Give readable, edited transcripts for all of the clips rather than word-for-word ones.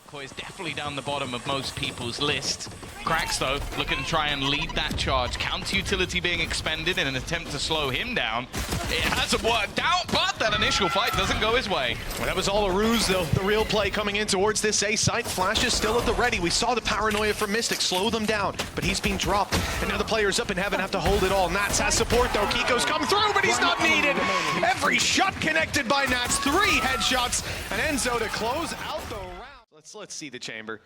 Decoy is definitely down the bottom of most people's list. Cracks, though, looking to try and lead that charge. Counter utility being expended in an attempt to slow him down. It hasn't worked out, but that initial fight doesn't go his way. Well, that was all a ruse, though. The real play coming in towards this A site. Flash is still at the ready. We saw the paranoia from Mystic slow them down, but he's being dropped. And now the players up in heaven have to hold it all. Nats has support, though. Kiko's come through, but he's not needed. Every shot connected by Nats. 3 headshots. And Enzo to close out the round. Let's see the chamber.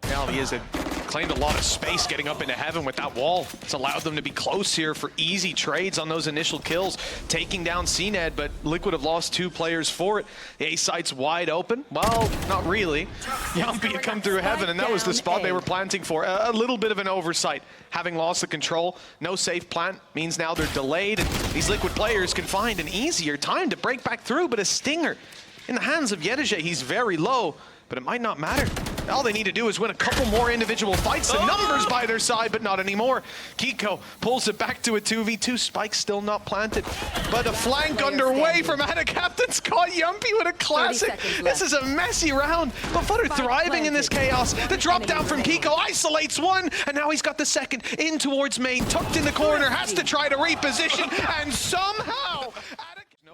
Now he has claimed a lot of space getting up into heaven with that wall. It's allowed them to be close here for easy trades on those initial kills, taking down CNED, but Liquid have lost 2 players for it. The A site's wide open. Well, not really. Yumpy had come through heaven, and that was the spot they were planting for. A little bit of an oversight, having lost the control. No safe plant means now they're delayed, and these Liquid players can find an easier time to break back through, but a stinger in the hands of Yedije. He's very low, but it might not matter. All they need to do is win a couple more individual fights. The numbers by their side, but not anymore. Kiko pulls it back to a 2v2. Spike still not planted, but a flank underway from Ada Captain's caught Yumpy with a classic. This is a messy round, but FUT are thriving in this chaos. The drop down from Kiko isolates one, and now he's got the second in towards main, tucked in the corner, has to try to reposition, and somehow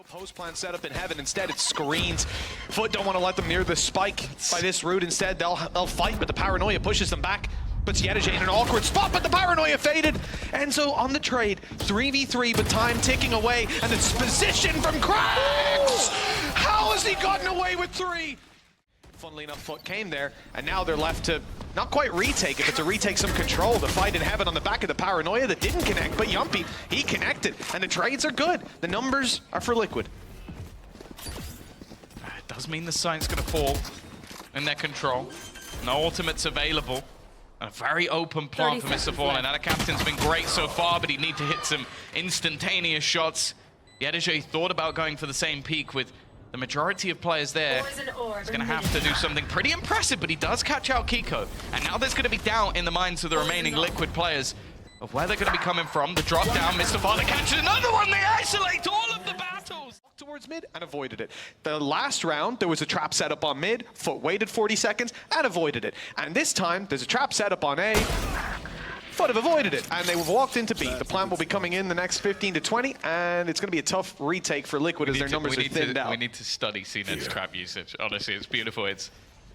post plant set up in heaven. Instead, it screens. FUT don't want to let them near the spike by this route. Instead, they'll fight, but the paranoia pushes them back. Puts Yedije in an awkward spot, but the paranoia faded. Enzo on the trade, 3v3, but time ticking away, and it's position from Cracks! How has he gotten away with 3? Funnily enough, FUT came there, and now they're left to not quite retake it, but to retake some control. The fight in heaven on the back of the paranoia that didn't connect, but Yumpy, he connected, and the trades are good. The numbers are for Liquid. It does mean the site's going to fall in their control. No ultimates available. A very open plant for Mr. Fallen. Ada Captain's been great so far, but he'd need to hit some instantaneous shots. Yedije thought about going for the same peak with the majority of players there. He's going to have to do something pretty impressive, but he does catch out Kiko. And now there's going to be doubt in the minds of the remaining Liquid players of where they're going to be coming from. The drop down, Mr. Father catches another one. They isolate all of the battles. Towards mid and avoided it. The last round, there was a trap set up on mid. FUT waited 40 seconds and avoided it. And this time, there's a trap set up on A. FUT have avoided it, and they've walked into B. The plant will be coming in the next 15 to 20, and it's going to be a tough retake for Liquid as their numbers are thinned out. We need to study CNED's trap usage. Honestly, it's beautiful.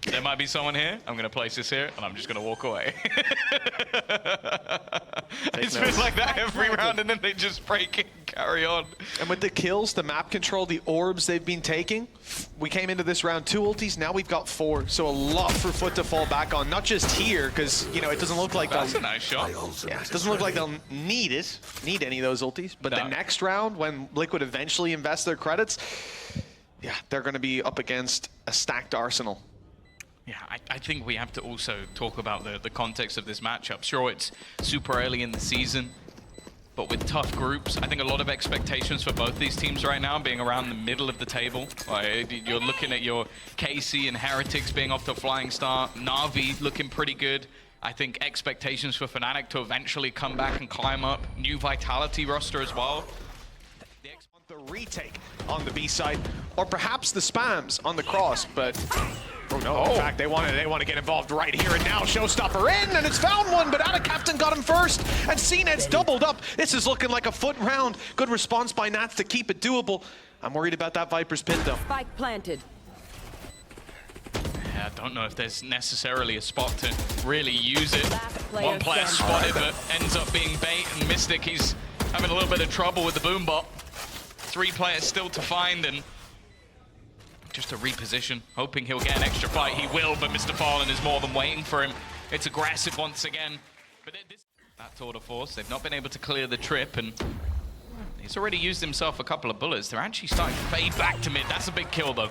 There might be someone here. I'm going to place this here, and I'm just going to walk away. It's been like that every round, and then they just break it and carry on. And with the kills, the map control, the orbs they've been taking, we came into this round 2 ultis, now we've got 4. So a lot for FUT to fall back on. Not just here, because, you know, it doesn't look like that's a nice shot. Yeah, it doesn't look like they'll need any of those ultis. But the next round, when Liquid eventually invest their credits, yeah, they're going to be up against a stacked arsenal. Yeah, I think we have to also talk about the context of this matchup. Sure, it's super early in the season, but with tough groups, I think a lot of expectations for both these teams right now being around the middle of the table. You're looking at your KC and Heretics being off to a flying start, Na'Vi looking pretty good. I think expectations for Fnatic to eventually come back and climb up. New Vitality roster as well. The retake on the B side, or perhaps the spams on the cross, but oh no, in fact, they want to get involved right here and now. Showstopper in, and it's found one, but Ada Captain got him first, and CNED's doubled up. This is looking like a FUT round. Good response by Nats to keep it doable. I'm worried about that Viper's pit, though. Spike planted. Yeah, I don't know if there's necessarily a spot to really use it. One player spotted, but ends up being bait, and Mystic, he's having a little bit of trouble with the boom bot. 3 players still to find, and just a reposition, hoping he'll get an extra fight. He will, but Mr. Fallen is more than waiting for him. It's aggressive once again. But that tour de force, they've not been able to clear the trip, and he's already used himself a couple of bullets. They're actually starting to fade back to mid. That's a big kill, though.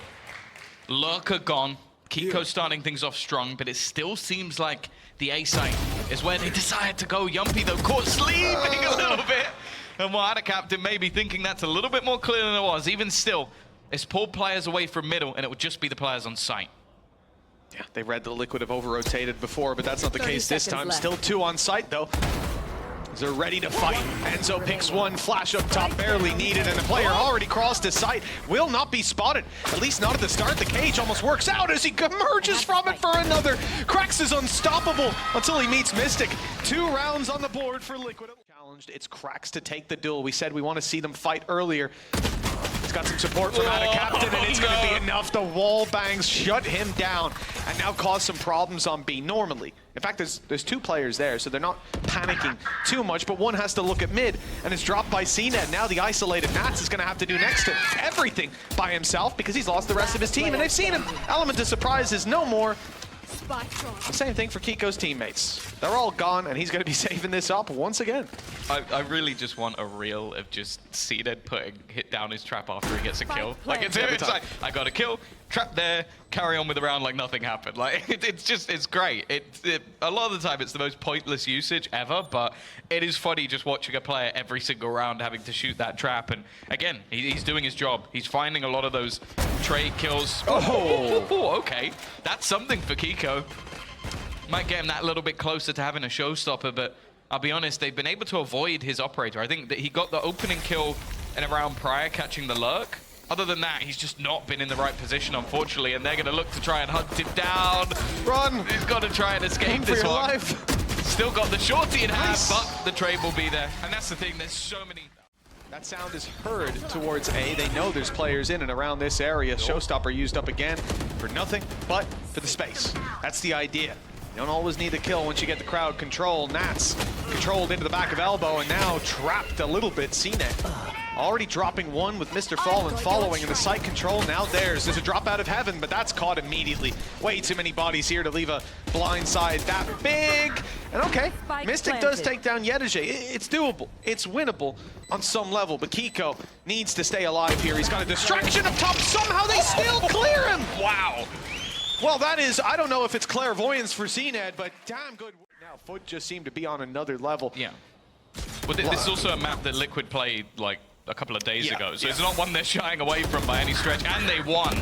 Lurker gone. Kiko's starting things off strong, but it still seems like the A site is where they decided to go. Yumpy, though, caught sleeping a little bit. And while Ada Captain may be thinking that's a little bit more clear than it was, even still, it's pulled players away from middle, and it would just be the players on site. Yeah, they read the Liquid have over-rotated before, but that's not the case this time. Left. Still 2 on site, though. They're ready to fight. Enzo picks one, flash up top, barely needed, and the player already crossed his sight. Will not be spotted, at least not at the start. The cage almost works out as he emerges from it for another. Krax is unstoppable until he meets Mystic. 2 rounds on the board for Liquid. Challenged, it's Krax to take the duel. We said we want to see them fight earlier. He's got some support from Ada Captain, and it's going to be enough. The wall bangs shut him down and now cause some problems on B. Normally, in fact, there's 2 players there, so they're not panicking too much, but one has to look at mid, and it's dropped by CNED. Now the isolated Nats is going to have to do next to everything by himself because he's lost the rest of his team, and they've seen him. Element of surprise is no more. The same thing for Kiko's teammates. They're all gone, and he's going to be saving this up once again. I really just want a reel of just CNED hit down his trap after he gets a kill. Like it's like, I got a kill, trap there, carry on with the round like nothing happened. Like it's great. A lot of the time it's the most pointless usage ever, but it is funny just watching a player every single round having to shoot that trap. And again, he's doing his job. He's finding a lot of those trade kills. Oh, okay. That's something for Kiko. Might get him that little bit closer to having a showstopper, but I'll be honest, they've been able to avoid his operator. I think that he got the opening kill in a round prior, catching the lurk. Other than that, he's just not been in the right position, unfortunately, and they're going to look to try and hunt it down. Run! He's got to try and escape this one. Life. Still got the shorty in hand, but the trade will be there. And that's the thing, there's so many... That sound is heard towards A. They know there's players in and around this area. Showstopper used up again for nothing but for the space. That's the idea. You don't always need the kill once you get the crowd control. Nats controlled into the back of elbow and now trapped a little bit. CNET already dropping one with Mr. Fallen following, and the site control now theirs. There's a drop out of heaven, but that's caught immediately. Way too many bodies here to leave a blind side that big. And okay, Mystic does take down Yedege. It's doable. It's winnable on some level, but Kiko needs to stay alive here. He's got a distraction up top. Somehow they still clear him. Wow. Well, that is, I don't know if it's clairvoyance for CNED, but damn good. Now, FUT just seemed to be on another level. Yeah. But this is also a map that Liquid played like a couple of days ago, so it's not one they're shying away from by any stretch, and they won.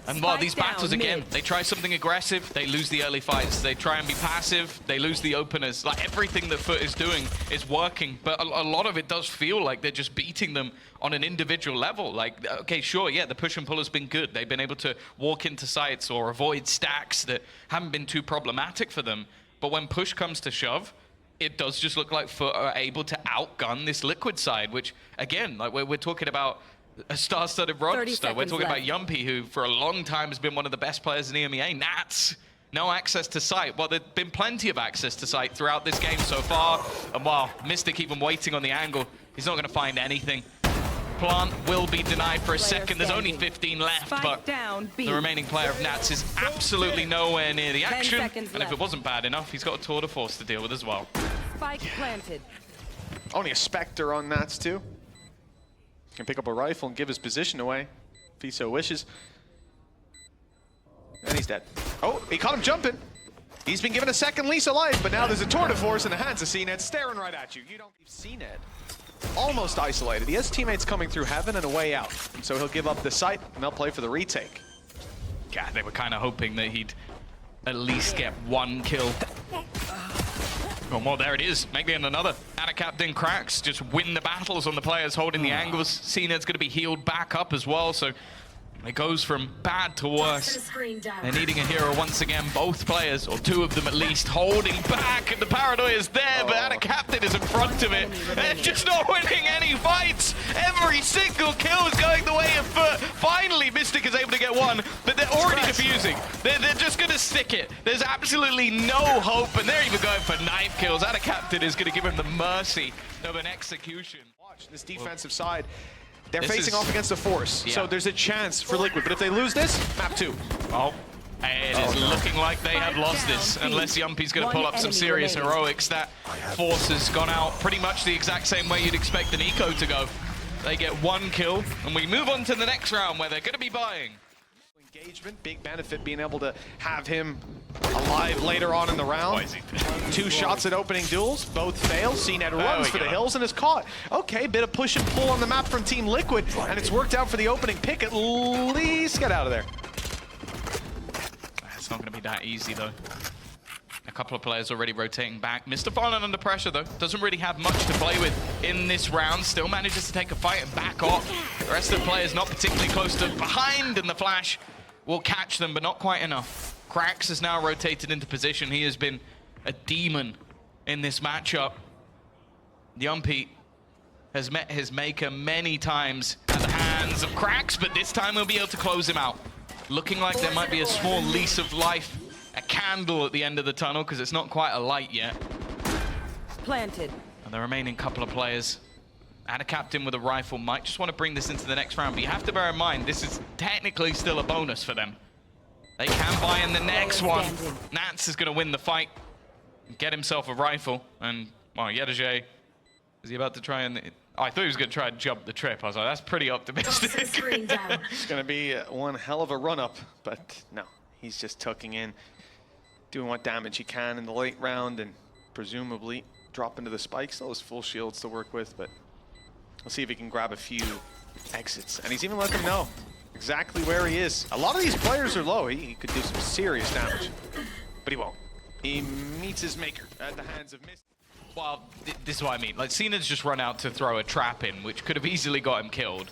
And well, these battles again, they try something aggressive, they lose the early fights. They try and be passive, they lose the openers. Like everything that FUT is doing is working, but a lot of it does feel like they're just beating them on an individual level. Like, okay, sure, yeah, the push and pull has been good. They've been able to walk into sites or avoid stacks that haven't been too problematic for them. But when push comes to shove, it does just look like FUT are able to outgun this Liquid side, which again, like we're talking about a star-studded roster. We're talking about Yumpy, who for a long time has been one of the best players in EMEA. Nats, no access to site. Well, there's been plenty of access to site throughout this game so far. And while Mystic even waiting on the angle, he's not going to find anything. Plant will be denied for a second. There's only 15 left, but the remaining player of Nats is absolutely nowhere near the action. And if it wasn't bad enough, he's got a tour de force to deal with as well. Spike planted. Only a Spectre on Nats too. Can pick up a rifle and give his position away if he so wishes. And he's dead. Oh, he caught him jumping. He's been given a second lease of life, but now there's a tour de force in the hands of CNED staring right at you. You don't leave CNED almost isolated. He has teammates coming through heaven and a way out. So he'll give up the site and they'll play for the retake. God, they were kind of hoping that he'd at least get one kill. Oh, well, there it is. Maybe in another. Ada Captain Krax just win the battles on the players holding the angles. CNED's going to be healed back up as well, so it goes from bad to worse. They're needing a hero once again. Both players, or two of them at least, holding back, and the paranoia is there, but Ada Captain is in front of it. They're just not winning any fights. Every single kill is going the way of FUT. Finally, Mystic is able to get one, but they're already defusing. They're just going to stick it. There's absolutely no hope, and they're even going for knife kills. Ada Captain is going to give him the mercy of an execution. Watch this defensive side. They're facing off against a force, so there's a chance for Liquid. But if they lose this, map 2. Oh, it is looking like they have lost this, unless Yumpy's going to pull up some serious heroics. That force has gone out pretty much the exact same way you'd expect an eco to go. They get one kill, and we move on to the next round where they're going to be buying. Engagement, big benefit being able to have him alive later on in the round. 2 shots at opening duels, both fail. CNED runs for the hills and is caught. Okay, bit of push and pull on the map from Team Liquid, and it's worked out for the opening pick. At least get out of there. It's not going to be that easy though. A couple of players already rotating back. Mr. Fallen under pressure, though. Doesn't really have much to play with in this round. Still manages to take a fight and back off. The rest of the players not particularly close to behind, and the flash will catch them, but not quite enough. Krax has now rotated into position. He has been a demon in this matchup. Yumpy has met his maker many times at the hands of Krax, but this time he'll be able to close him out. Looking like there might be a small lease of life, a candle at the end of the tunnel, because it's not quite a light yet. Planted. And the remaining couple of players and a captain with a rifle might just want to bring this into the next round, but you have to bear in mind, this is technically still a bonus for them. They can buy in the next one. Nats is going to win the fight, get himself a rifle, and, well, Yedajay, is he about to try and... Oh, I thought he was going to try and jump the trip. I was like, that's pretty optimistic. It's going to be one hell of a run-up, but no, he's just tucking in, doing what damage he can in the late round, and presumably drop into the spikes. Those full shields to work with, but we'll see if he can grab a few exits. And he's even let them know exactly where he is. A lot of these players are low. He could do some serious damage, but he won't. He meets his maker at the hands of Mist. Well, this is what I mean. Like, Cena's just run out to throw a trap in, which could have easily got him killed.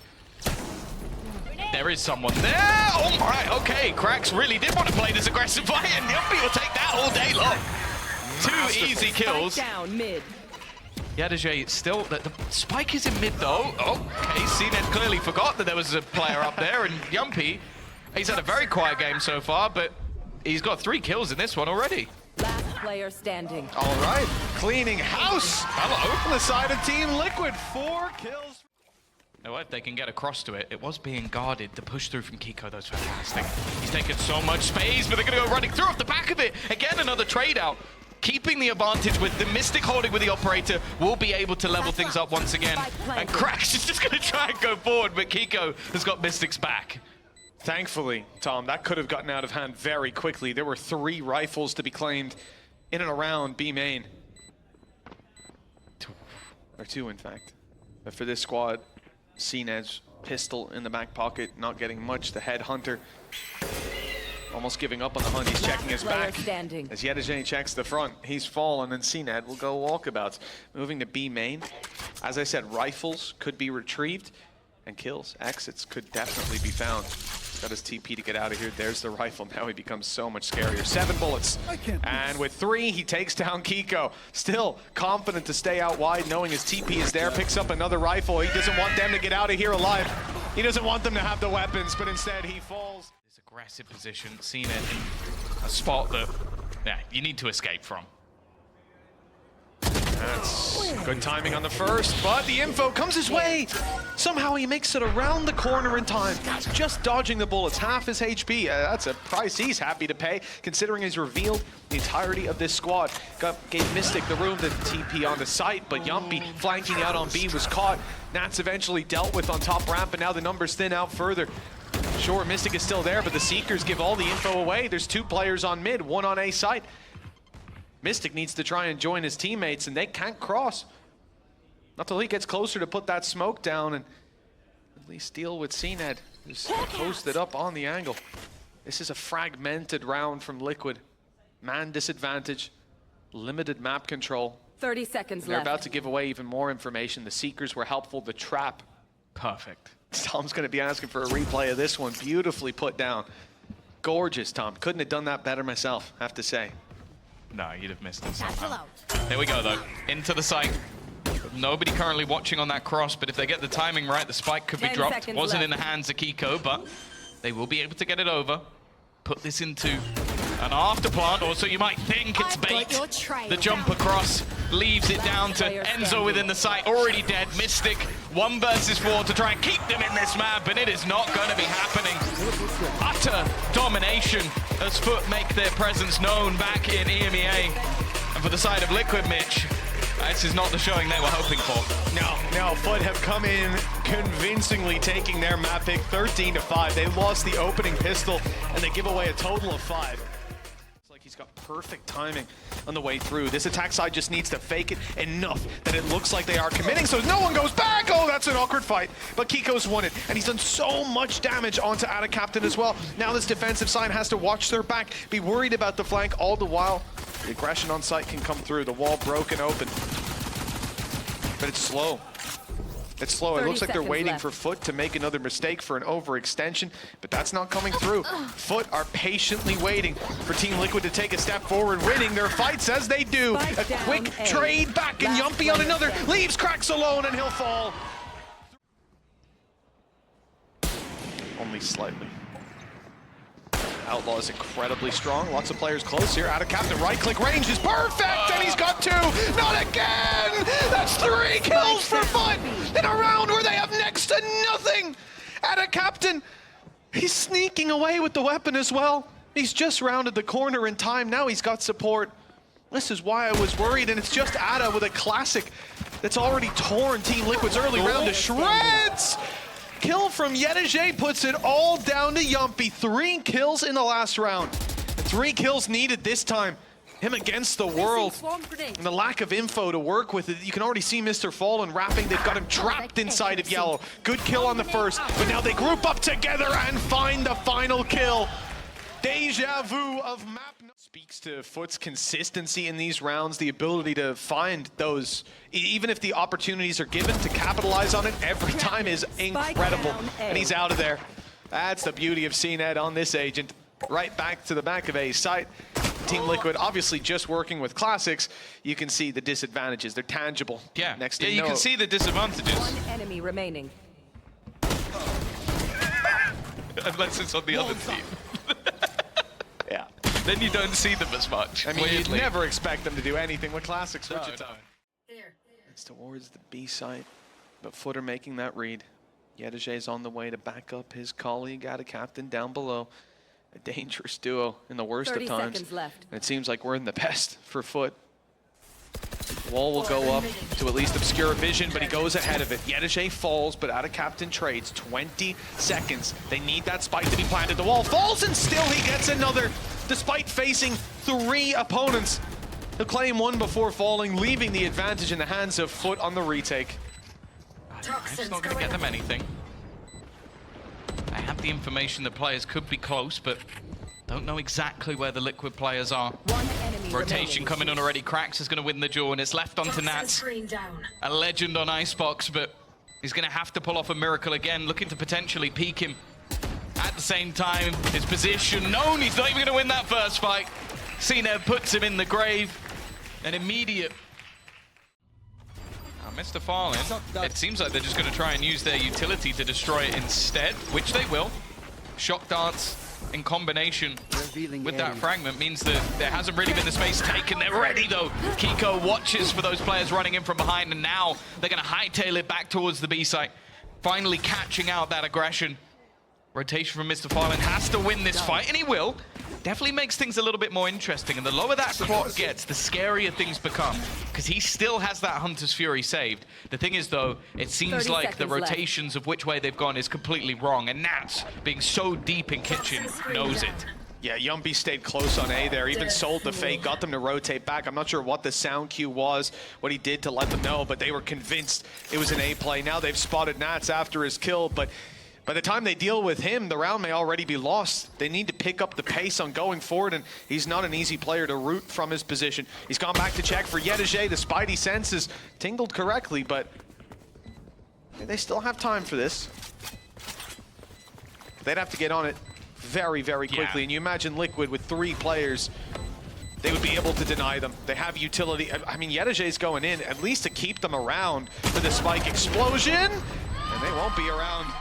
There is someone there. Oh my, okay. Krax really did want to play this aggressive fight, and Yumpy will take that all day long. Two easy kills. Down mid. Yedajay still, the spike is in mid though. Okay, Cena clearly forgot that there was a player up there, and Yumpy, he's had a very quiet game so far, but he's got 3 kills in this one already. Last player standing. All right, cleaning house. Hello. On the side of Team Liquid, 4 kills. Now, if they can get across to it, it was being guarded. The push through from Kiko, that's fantastic. He's taken so much space, but they're going to go running through off the back of it. Again, another trade out. Keeping the advantage with the Mystic holding with the operator, will be able to level things up once again. And Krax is just going to try and go forward, but Kiko has got Mystic's back. Thankfully, Tom, that could have gotten out of hand very quickly. There were 3 rifles to be claimed in and around B main. 2, in fact. But for this squad, CNED's pistol in the back pocket, not getting much. The head hunter almost giving up on the hunt. He's checking his back. As Yedajay checks the front, he's fallen, and CNED will go walkabouts. Moving to B main. As I said, rifles could be retrieved, and kills, exits could definitely be found. Got his TP to get out of here. There's the rifle. Now he becomes so much scarier. 7 bullets. And with 3, he takes down Kiko. Still confident to stay out wide, knowing his TP is there. Picks up another rifle. He doesn't want them to get out of here alive. He doesn't want them to have the weapons, but instead he falls. This aggressive position, seen it in a spot that, yeah, you need to escape from. That's good timing on the first, but the info comes his way. Somehow he makes it around the corner in time. Just dodging the bullets, half his HP. That's a price he's happy to pay, considering he's revealed the entirety of this squad. Gave Mystic the room to TP on the site, but Yumpy flanking out on B was caught. Nats eventually dealt with on top ramp, and now the numbers thin out further. Sure, Mystic is still there, but the Seekers give all the info away. There's 2 players on mid, 1 on A site. Mystic needs to try and join his teammates, and they can't cross. Not till he gets closer to put that smoke down and at least deal with CNED, who's posted up on the angle. This is a fragmented round from Liquid. Man disadvantage, limited map control. 30 seconds They're left. about to give away even more information. The Seekers were helpful. The trap. Perfect. Tom's going to be asking for a replay of this one. Beautifully put down. Gorgeous, Tom. Couldn't have done that better myself, I have to say. No, you'd have missed it somehow. There we go, though. Into the site. Nobody currently watching on that cross, but if they get the timing right, the spike could be dropped. Wasn't in the hands of Kiko, but they will be able to get it over. Put this into an afterplant, or so you might think. It's bait. The jump across leaves it down to Enzo within the site, already dead. Mystic, 1 versus 4 to try and keep them in this map, and it is not going to be happening. Utter domination as FUT make their presence known back in EMEA. And for the side of Liquid, Mitch, this is not the showing they were hoping for. No, FUT have come in convincingly taking their map pick 13-5. They lost the opening pistol, and they give away a total of 5. It's like He's got perfect timing on the way through. This attack side just needs to fake it enough that it looks like they are committing, so no one goes back. Oh, that's an awkward fight. But Kiko's won it, and he's done so much damage onto APAC as well. Now this defensive side has to watch their back, be worried about the flank all the while. The aggression on site can come through. The wall broken open. But it's slow. It's slow. It looks like they're waiting for FUT to make another mistake for an overextension, but that's not coming through. FUT are patiently waiting for Team Liquid to take a step forward, winning their fights as they do. A quick trade back, and Yumpy on another. Leaves Cracks alone, and he'll fall. Only slightly. Outlaw is incredibly strong. Lots of players close here. APAC, right-click range is perfect, and he's got 2. Not again! That's 3 kills for FUT in a round where they have next to nothing. APAC, he's sneaking away with the weapon as well. He's just rounded the corner in time. Now he's got support. This is why I was worried, and it's just Ada with a classic that's already torn Team Liquid's early round to shreds. Kill from Yedajay puts it all down to Yumpy. 3 kills in the last round. And 3 kills needed this time. Him against the world. And the lack of info to work with. You can already see Mr. Fallen wrapping. They've got him trapped inside of yellow. Good kill on the first, but now they group up together and find the final kill. Deja vu of map. Speaks to FUT's consistency in these rounds, the ability to find those, even if the opportunities are given, to capitalize on it every time is incredible. And he's out of there. That's the beauty of CNED on this agent. Right back to the back of A site. Team Liquid obviously just working with classics. You can see the disadvantages. They're tangible. Yeah, Next you can see the disadvantages. 1 enemy remaining. Unless it's on the other team. Yeah. Then you don't see them as much. I mean, weirdly. you'd never expect them to do anything with classics. No, no. It's towards the B site, but FUT are making that read. Yedajay's on the way to back up his colleague, APAC, down below. A dangerous duo in the worst of times. 30 seconds left. And it seems like we're in the best for FUT. Wall will go up to at least obscure vision, but he goes ahead of it. Yedajay falls, but APAC trades. 20 seconds. They need that spike to be planted. The wall falls, and still he gets another, despite facing 3 opponents. He'll claim 1 before falling, leaving the advantage in the hands of FUT on the retake. It's not going to get them anything. I have the information that players could be close, but don't know exactly where the Liquid players are. 1 enemy Rotation remaining. coming on already. Cracks is going to win the duel, and it's left onto Nats. A legend on Icebox, but he's going to have to pull off a miracle again, looking to potentially peak him. At the same time, his position known. He's not even going to win that first fight. CNED puts him in the grave. An immediate... Mr. Fallen, it seems like they're just going to try and use their utility to destroy it instead, which they will. Shock darts in combination with that fragment means that there hasn't really been the space taken. They're ready though. Kiko watches for those players running in from behind, and now they're going to hightail it back towards the B site, finally catching out that aggression. Rotation from Mr. Fallen has to win this fight, and he will. Definitely makes things a little bit more interesting, and the lower that clock gets, the scarier things become, because he still has that Hunter's Fury saved. The thing is, though, it seems like the rotations of which way they've gone is completely wrong, and Nats, being so deep in kitchen, knows it. Yeah, Yumpy stayed close on A there, even sold the fake, got them to rotate back. I'm not sure what the sound cue was, what he did to let them know, but they were convinced it was an A play. Now they've spotted Nats after his kill, but by the time they deal with him, the round may already be lost. They need to pick up the pace on going forward, and he's not an easy player to root from his position. He's gone back to check for Yedajay. The Spidey senses tingled correctly, but they still have time for this. They'd have to get on it very, very quickly. And you imagine Liquid with 3 players, they would be able to deny them. They have utility. I mean, Yedajay's going in, at least to keep them around for the spike explosion, and they won't be around.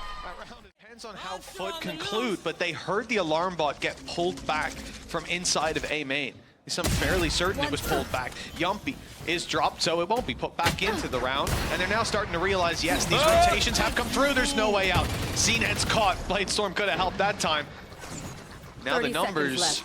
Depends on how FUT conclude, but they heard the alarm bot get pulled back from inside of A main. I'm fairly certain it was pulled back. Yumpy is dropped, so it won't be put back into the round. And they're now starting to realize, yes, these rotations have come through. There's no way out. CNED's caught. Bladestorm could have helped that time. Now the numbers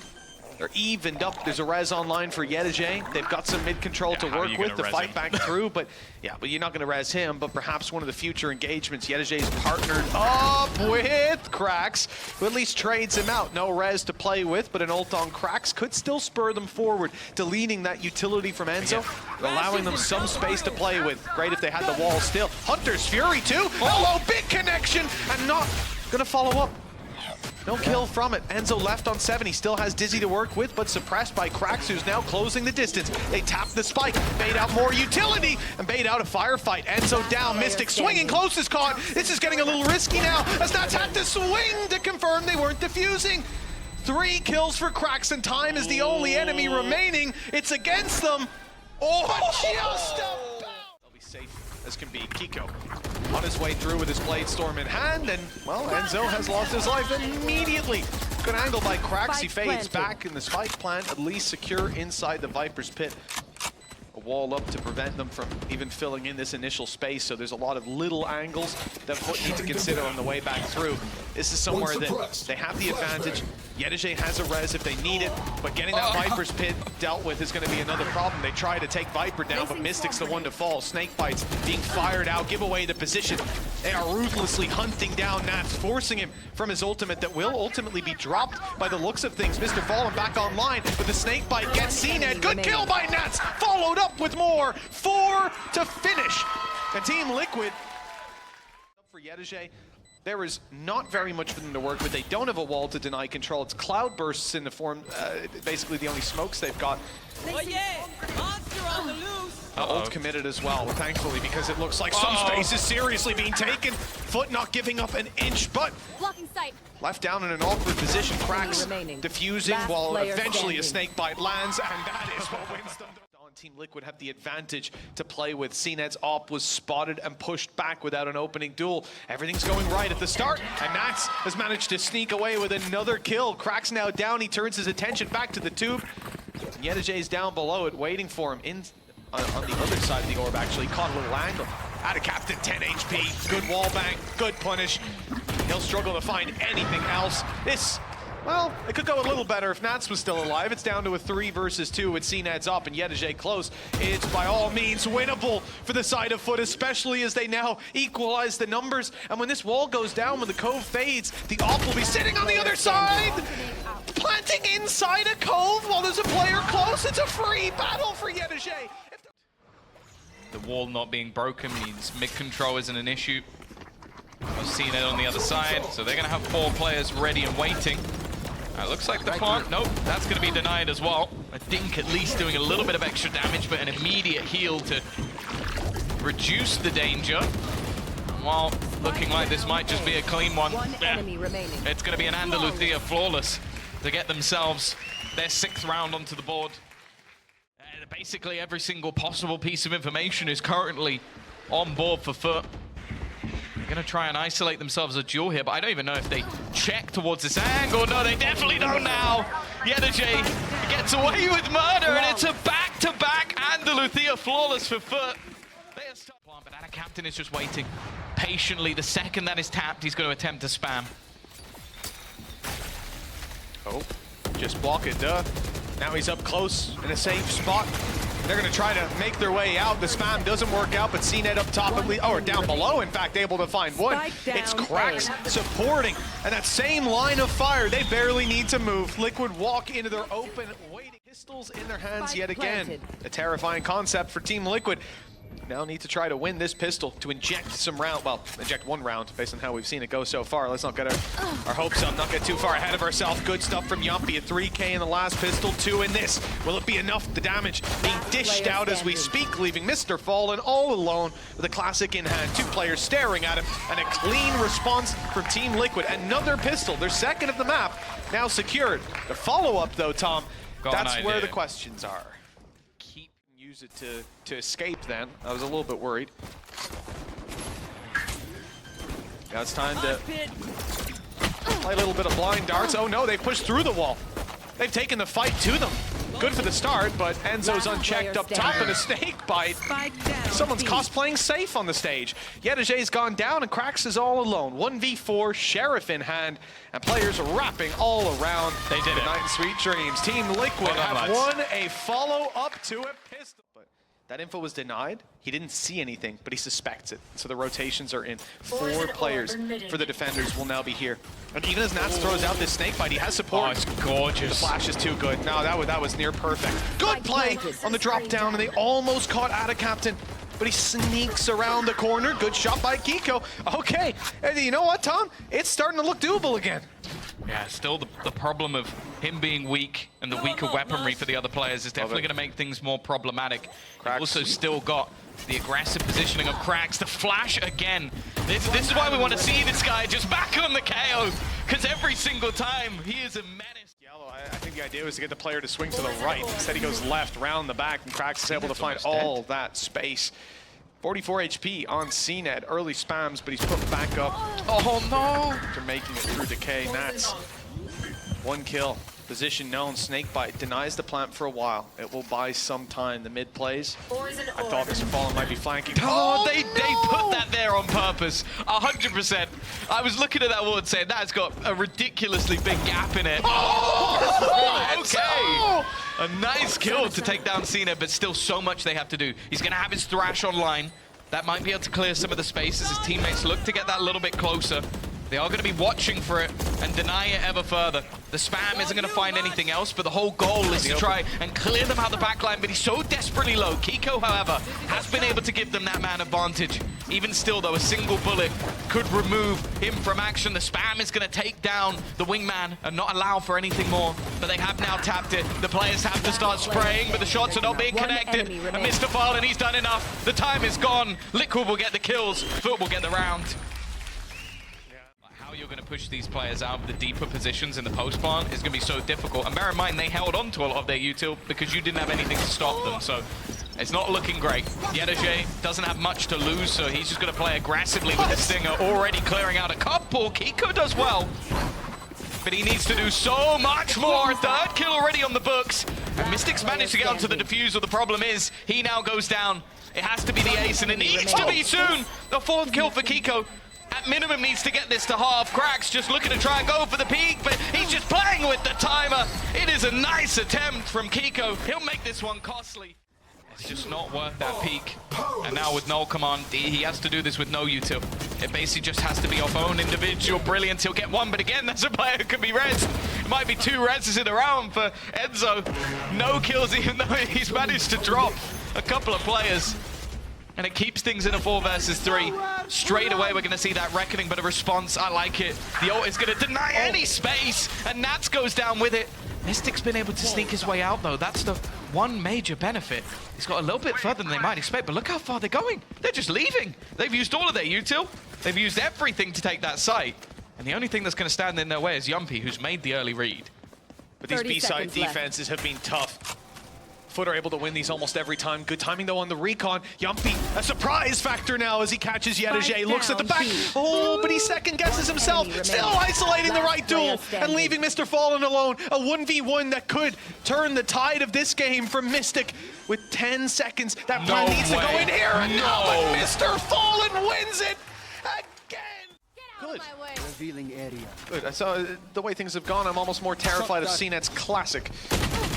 They're evened up. There's a res online for Yedajay. They've got some mid control to work with to fight back through, but yeah, but you're not going to res him, but perhaps one of the future engagements, Yedajay's partnered up with Krax, who at least trades him out. No res to play with, but an ult on Krax could still spur them forward, deleting that utility from Enzo, allowing them some space to play with. Great if they had the wall still. Hunter's Fury too. Oh, big connection, and not going to follow up. No kill from it. Enzo left on 7. He still has Dizzy to work with, but suppressed by Krax, who's now closing the distance. They tap the spike, bait out more utility, and bait out a firefight. Enzo down, Mystic swinging, close is caught. This is getting a little risky now, as Nats had to swing to confirm they weren't defusing. 3 kills for Krax, and time is the only enemy remaining. It's against them. Oh, just about. They'll be safe as can be. Kiko on his way through with his Blade Storm in hand, and, well, Enzo has lost his life immediately. Good angle by Krax. He fades back in the spike plant, at least secure inside the Viper's pit. A wall up to prevent them from even filling in this initial space, so there's a lot of little angles that FUT need to consider on the way back through. This is somewhere that they have the advantage. Yedajay has a res if they need it, but getting that Viper's pit dealt with is going to be another problem. They try to take Viper down, but Mystic's the one to fall. Snake bites being fired out, give away the position. They are ruthlessly hunting down Nats, forcing him from his ultimate that will ultimately be dropped by the looks of things. Mr. Fallen back online, but the snake bite gets CNED. Good kill by Nats, followed up with more. 4 to finish. And Team Liquid, for Yedajay, there is not very much for them to work with. They don't have a wall to deny control. It's cloud bursts in the form, basically the only smokes they've got. Oh yeah! Monster on the loose! Ult committed as well, thankfully, because it looks like some space is seriously being taken. FUT not giving up an inch, but Blocking sight. left down in an awkward position. Krax diffusing while eventually a snake bite lands, and that is what wins them. Team Liquid have the advantage to play with. CNED's op was spotted and pushed back without an opening duel. Everything's going right at the start, and Nats has managed to sneak away with another kill. Krax now down, he turns his attention back to the tube. Yedajay's down below it, waiting for him on the other side of the orb, actually. Caught a little angle. Out of Captain, 10 HP. Good wall bang, good punish. He'll struggle to find anything else. Well, it could go a little better if Nats was still alive. It's down to a 3 versus 2 with CNED's up and Yedajay close. It's by all means winnable for the side of FUT, especially as they now equalize the numbers. And when this wall goes down, when the cove fades, the op will be sitting on the other side, planting inside a cove while there's a player close. It's a free battle for Yedajay. The wall not being broken means mid-control isn't an issue. I've seen it on the other side, so they're going to have 4 players ready and waiting. It looks like the plant, nope, that's going to be denied as well. I think at least doing a little bit of extra damage, but an immediate heal to reduce the danger. While looking like this might just be a clean one. Enemy remaining. It's going to be an Andaluthia flawless to get themselves their 6th round onto the board. Basically every single possible piece of information is currently on board for FUT. They're going to try and isolate themselves a duel here, but I don't even know if they check towards this angle. No, they definitely don't now. Yedajay gets away with murder, and it's a back-to-back Andaluthia flawless for FUT. But that captain is just waiting patiently. The second that is tapped, he's going to attempt to spam. Oh, just block it, duh. Now he's up close in a safe spot. They're going to try to make their way out. The spam doesn't work out, but CNED up top, at least, or down below, in fact, able to find one. It's Krax supporting, and that same line of fire, they barely need to move. Liquid walk into their open, waiting. Pistols in their hands yet again. A terrifying concept for Team Liquid. Now need to try to win this pistol to inject some round, well, inject 1 round based on how we've seen it go so far. Let's not get our hopes up, not get too far ahead of ourselves. Good stuff from Yumpy, a 3K in the last pistol, 2 in this. Will it be enough? The damage being dished out as we speak, leaving Mr. Fallen all alone with a classic in hand. 2 players staring at him, and a clean response from Team Liquid. Another pistol, their 2nd of the map, now secured. The follow-up though, Tom, that's where the questions are. Use it to escape then. I was a little bit worried. Now it's time to play a little bit of blind darts. Oh no, they pushed through the wall. They've taken the fight to them. good for the start, but Enzo's unchecked up top and a snake bite. Someone's cosplaying safe on the stage. Yedajay's gone down and Krax is all alone. 1v4, Sheriff in hand, and players wrapping all around. They did it. Night and Sweet Dreams. Team Liquid have won a follow-up to a pistol. But that info was denied. He didn't see anything, but he suspects it. So the rotations are in. 4 players for the defenders will now be here. And even as Nats throws out this snake bite, he has support. Oh, it's gorgeous. The flash is too good. No, that was near perfect. Good play on the drop down, and they almost caught Ada Captain, but he sneaks around the corner. Good shot by Kiko. Okay, and you know what, Tom? It's starting to look doable again. Yeah, still the problem of him being weak and the weaker weaponry for the other players is definitely going to make things more problematic. You've also still got the aggressive positioning of Krax. The flash again. This is why we want to see this guy just back on the KO, because every single time he is a menace. Yellow, I think the idea was to get the player to swing to the right. Instead he goes left, round the back, and Krax is able to find all that space. 44 HP on CNED, early spams, but he's put back up. Oh no! After making it through decay. Nats, 1 kill. Position known, Snakebite denies the plant for a while. It will buy some time. The mid plays. I thought Mr. Fallen might be flanking. Oh, they put that there on purpose, 100%. I was looking at that wall and saying, that's got a ridiculously big gap in it. Oh, okay. A nice kill to take down Cena, but still so much they have to do. He's going to have his Thrash online. That might be able to clear some of the space as his teammates look to get that a little bit closer. They are going to be watching for it and deny it ever further. The spam isn't going to find anything else, but the whole goal is to try and clear them out the backline, but he's so desperately low. Kiko, however, has been able to give them that man advantage. Even still, though, a single bullet could remove him from action. The spam is going to take down the wingman and not allow for anything more, but they have now tapped it. The players have to start spraying, but the shots are not being connected. And Mr. Fallen, he's done enough. The time is gone. Liquid will get the kills. FUT will get the round. You're going to push these players out of the deeper positions in the post barn is going to be so difficult. And bear in mind, they held on to a lot of their util because you didn't have anything to stop them. So it's not looking great. Yedajay doesn't have much to lose, so he's just going to play aggressively with the Stinger, already clearing out a couple. Kiko does well, but he needs to do so much more. 3rd kill already on the books. And Mystics managed to get onto the defusal. The problem is he now goes down. It has to be the ace, and it needs to be soon. The 4th kill for Kiko. At minimum needs to get this to half. Krax just looking to try and go for the peak, but he's just playing with the timer. It is a nice attempt from Kiko. He'll make this one costly. It's just not worth that peak. And now with no command, he has to do this with no util. It basically just has to be off own individual brilliance. He'll get 1, but again, that's a player who could be res. It might be 2 reses in a round for Enzo. No kills, even though he's managed to drop a couple of players. And it keeps things in a 4 versus 3. Straight away, we're going to see that reckoning, but a response, I like it. The ult is going to deny any space, and Nats goes down with it. Mystic's been able to sneak his way out, though. That's the one major benefit. He's got a little bit further than they might expect, but look how far they're going. They're just leaving. They've used all of their util. They've used everything to take that site. And the only thing that's going to stand in their way is Yumpy, who's made the early read. But these B-side defenses have been tough. FUT are able to win these almost every time. Good timing, though, on the recon. Yumpy, a surprise factor now as he catches Yedajay. Looks at the back. Oh, but he second-guesses himself. Still isolating the right duel and leaving Mr. Fallen alone. A 1v1 that could turn the tide of this game for Mystic with 10 seconds. That plan needs to go in here. And no, Mr. Fallen wins it again. Good. Revealing area. Good. I saw the way things have gone. I'm almost more terrified of CNET's classic.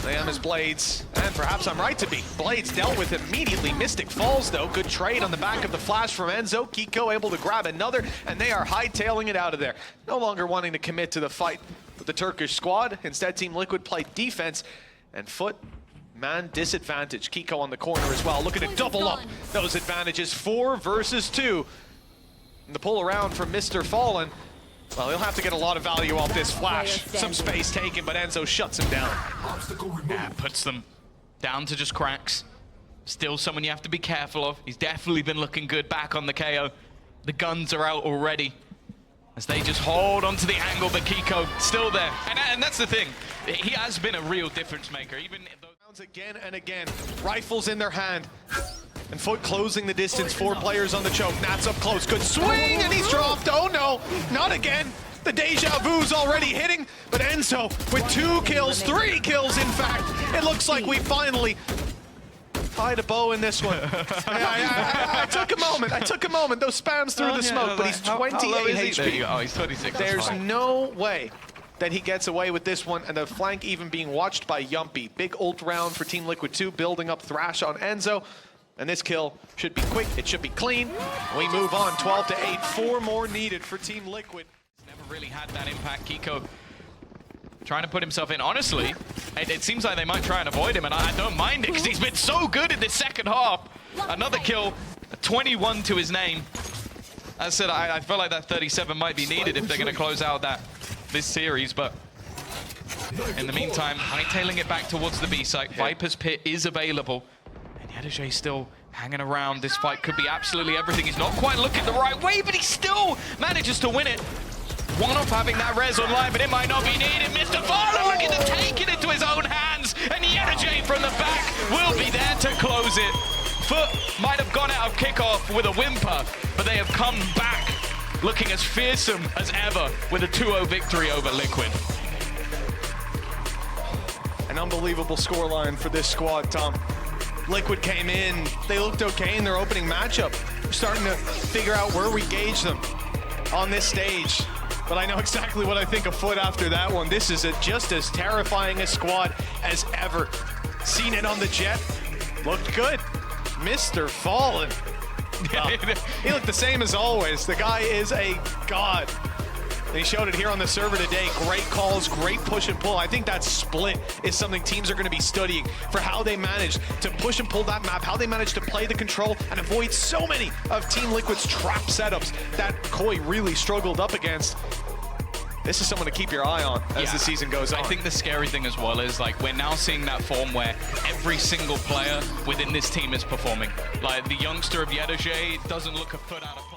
I am his Blades, and perhaps I'm right to be. Blades dealt with immediately. Mystic falls, though. Good trade on the back of the flash from Enzo. Kiko able to grab another, and they are hightailing it out of there. No longer wanting to commit to the fight with the Turkish squad. Instead, Team Liquid play defense, and FUT, man disadvantage. Kiko on the corner as well, looking to double up those advantages. 4 versus 2. And the pull around from Mr. Fallen. Well, he'll have to get a lot of value off this flash. Some space taken, but Enzo shuts him down. Yeah, puts them down to just Krax. Still someone you have to be careful of. He's definitely been looking good back on the KO. The guns are out already as they just hold onto the angle, but Kiko still there. And that's the thing. He has been a real difference maker. Even though again and again, rifles in their hand. And FUT closing the distance, 4 players on the choke. Nats up close, good swing, and he's dropped. Oh no, not again. The deja vu's already hitting, but Enzo with 2 kills, 3 kills in fact. It looks like we finally tied a bow in this one. I took a moment. Those spams through the smoke, but he's 28 HP. Oh, he's 26. There's no way that he gets away with this one, and the flank even being watched by Yumpy. Big ult round for Team Liquid 2, building up Thrash on Enzo. And this kill should be quick, it should be clean. We move on, 12-8, 4 more needed for Team Liquid. Never really had that impact. Kiko trying to put himself in. Honestly, it seems like they might try and avoid him, and I don't mind it because he's been so good in the second half. Another kill, 21 to his name. As I said, I feel like that 37 might be needed if they're going to close out this series, but in the meantime, hightailing it back towards the B site. Viper's Pit is available, and Yedajay still hanging around. This fight could be absolutely everything. He's not quite looking the right way, but he still manages to win it. One off having that res online, but it might not be needed. Mr. Valo looking to take it into his own hands, and Yedajay from the back will be there to close it. FUT might have gone out of kickoff with a whimper, but they have come back looking as fearsome as ever with a 2-0 victory over Liquid. An unbelievable scoreline for this squad, Tom. Liquid came in, they looked okay in their opening matchup. We're starting to figure out where we gauge them on this stage. But I know exactly what I think of FUT after that one. This is just as terrifying a squad as ever. Seen it on the Jet, looked good. Mr. Fallen. He looked the same as always. The guy is a god. And he showed it here on the server today. Great calls, great push and pull. I think that split is something teams are going to be studying for how they manage to push and pull that map, how they manage to play the control and avoid so many of Team Liquid's trap setups that Koi really struggled up against. This is someone to keep your eye on as the season goes on. I think the scary thing as well is like we're now seeing that form where every single player within this team is performing. Like the youngster of Yedajay doesn't look a foot out of place.